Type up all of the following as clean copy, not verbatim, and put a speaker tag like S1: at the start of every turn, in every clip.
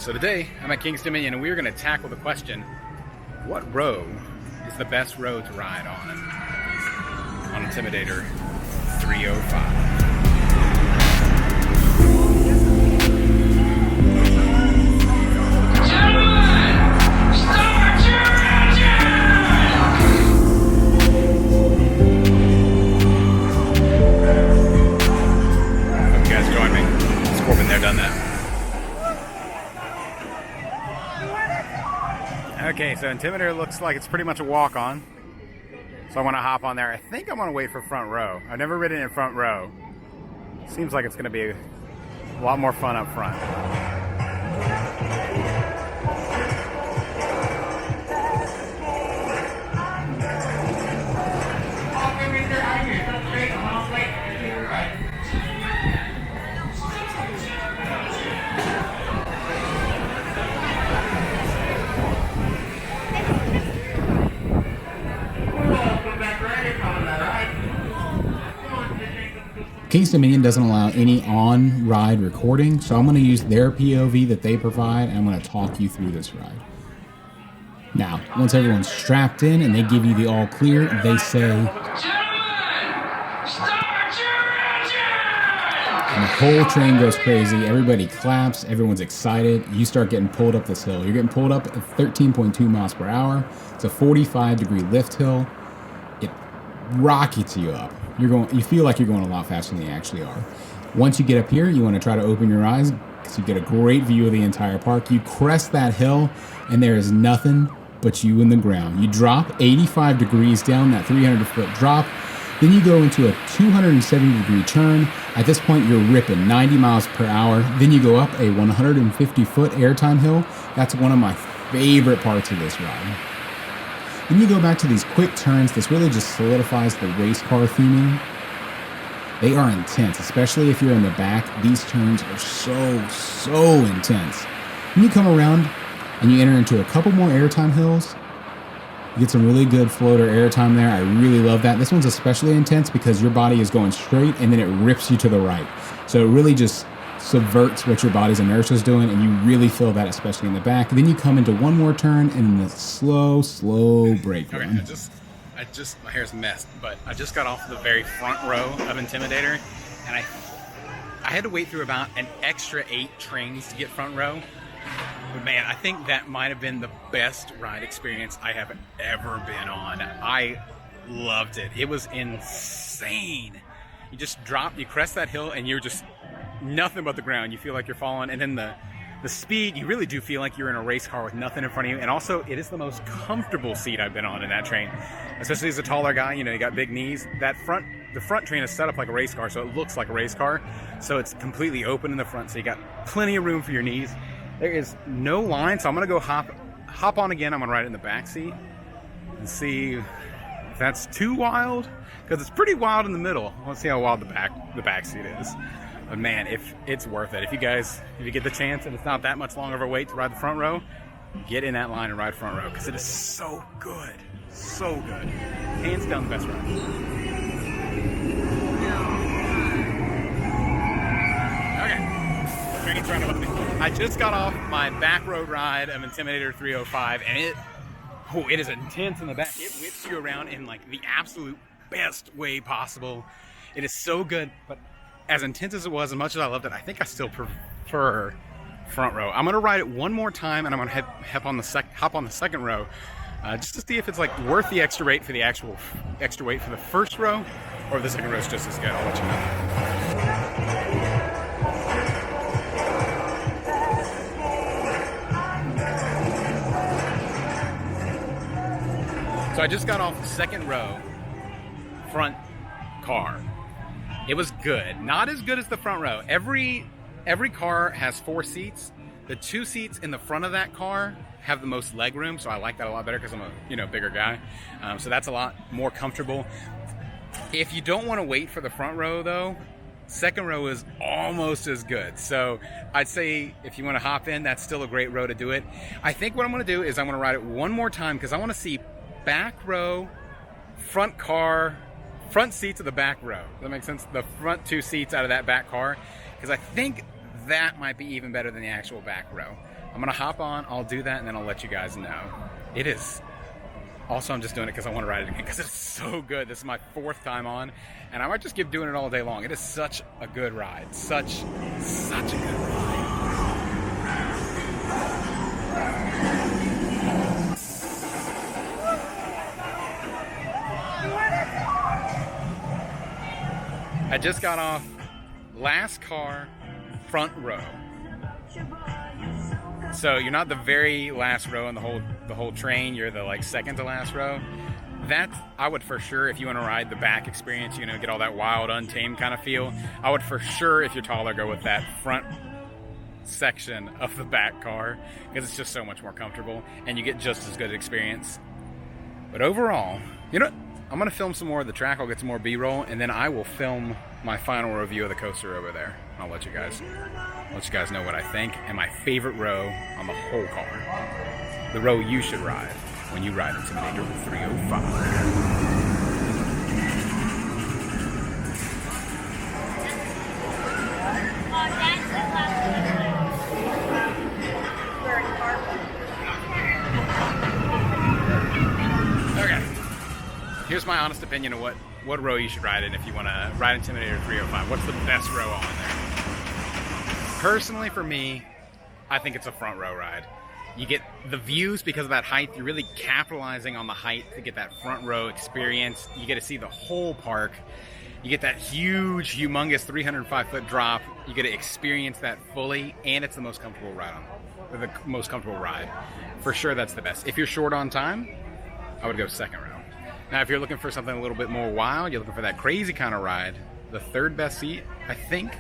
S1: So today, I'm at King's Dominion and we're going to tackle the question, what row is the best row to ride on Intimidator 305? Hope you guys join me. Score been there, done that. Okay, so Intimidator looks like it's pretty much a walk-on. So I want to hop on there. I think I'm going to wait for front row. I've never ridden in front row. Seems like it's going to be a lot more fun up front.
S2: King's Dominion doesn't allow any on-ride recording, so I'm going to use their POV that they provide, and I'm going to talk you through this ride. Now, once everyone's strapped in and they give you the all clear, they say, and the whole train goes crazy, everybody claps, everyone's excited, you start getting pulled up this hill. You're getting pulled up at 13.2 miles per hour. It's a 45-degree lift hill. It rockets you up. You feel like you're going a lot faster than you actually are. Once you get up here, you want to try to open your eyes because you get a great view of the entire park. You crest that hill, and there is nothing but you in the ground. You drop 85 degrees down that 300-foot drop. Then you go into a 270-degree turn. At this point, you're ripping 90 miles per hour. Then you go up a 150-foot airtime hill. That's one of my favorite parts of this ride. Then you go back to these quick turns. This really just solidifies the race car theming. They are intense, especially if you're in the back. These turns are so intense. Then you come around and you enter into a couple more airtime hills. You get some really good floater airtime there. I really love that. This one's especially intense because your body is going straight and then it rips you to the right. So it really just subverts what your body's inertia is doing, and you really feel that, especially in the back. Then you come into one more turn and the slow brake run.
S1: Okay, I just my hair's messed, but I just got off the very front row of Intimidator, and I had to wait through about an extra 8 trains to get front row. But man, I think that might have been the best ride experience I have ever been on. I loved it. It was insane. You just drop, you crest that hill, and you're just nothing but the ground. You feel like you're falling, and then the speed, you really do feel like you're in a race car with nothing in front of you. And also, it is the most comfortable seat I've been on in that train, especially as a taller guy. You know, you got big knees. The front train is set up like a race car, so it looks like a race car. So it's completely open in the front, so you got plenty of room for your knees. There is no line, so I'm gonna go hop on again. I'm gonna ride it in the back seat and see if that's too wild, because it's pretty wild in the middle. Let's see how wild the back seat is. But man, if it's worth it. If you get the chance and it's not that much longer of a wait to ride the front row, get in that line and ride front row, because it is so good. So good. Hands down the best ride. Okay. Train's trying to let me. I just got off my back road ride of Intimidator 305, and it is intense in the back. It whips you around in like the absolute best way possible. It is so good, but as intense as it was, as much as I loved it, I think I still prefer front row. I'm gonna ride it one more time, and I'm gonna hop on the second row, just to see if it's like worth the extra weight for the actual extra weight for the first row, or if the second row is just as good. I'll let you know. So I just got off the second row, front car. It was good. Not as good as the front row. Every car has 4 seats. The 2 seats in the front of that car have the most leg room, so I like that a lot better because I'm a bigger guy. So that's a lot more comfortable. If you don't want to wait for the front row though, second row is almost as good. So I'd say if you want to hop in, that's still a great row to do it. I think what I'm going to do is I'm going to ride it one more time because I want to see back row, front car, front seats of the back row. Does that make sense? The front 2 seats out of that back car, because I think that might be even better than the actual back row. I'm gonna hop on, I'll do that, and then I'll let you guys know. It is. Also, I'm just doing it because I want to ride it again because it's so good. This is my 4th time on, and I might just keep doing it all day long. It is such a good ride. Such a good ride. I just got off last car, front row. So you're not the very last row in the whole train. You're the like second to last row. That I would for sure, if you want to ride the back experience, you know, get all that wild, untamed kind of feel. I would for sure, if you're taller, go with that front section of the back car because it's just so much more comfortable and you get just as good experience. But overall, you know what? I'm gonna film some more of the track. I'll get some more B-roll, and then I will film my final review of the coaster over there. I'll let you guys know what I think and my favorite row on the whole car. The row you should ride when you ride Intimidator 305. Here's my honest opinion of what row you should ride in if you want to ride Intimidator 305. What's the best row on there? Personally, for me, I think it's a front row ride. You get the views because of that height. You're really capitalizing on the height to get that front row experience. You get to see the whole park. You get that huge, humongous 305-foot drop. You get to experience that fully, and it's the most comfortable ride For sure, that's the best. If you're short on time, I would go second row. Now, if you're looking for something a little bit more wild, you're looking for that crazy kind of ride, the 3rd best seat, I think,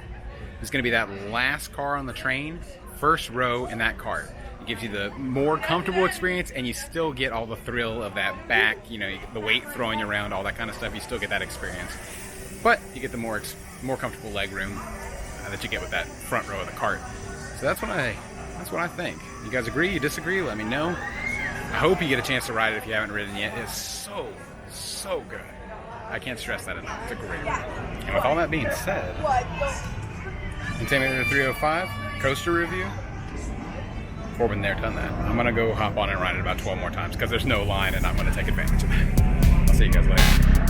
S1: is going to be that last car on the train, first row in that cart. It gives you the more comfortable experience, and you still get all the thrill of that back, you know, the weight throwing you around, all that kind of stuff. You still get that experience. But you get the more comfortable leg room that you get with that front row of the cart. So that's what I think. You guys agree? You disagree? Let me know. I hope you get a chance to ride it if you haven't ridden yet. It's so good. I can't stress that enough. It's a great ride. And with all that being said, Intimidator 305 coaster review. Been there, done that. I'm gonna go hop on and ride it about 12 more times because there's no line and I'm gonna take advantage of it. I'll see you guys later.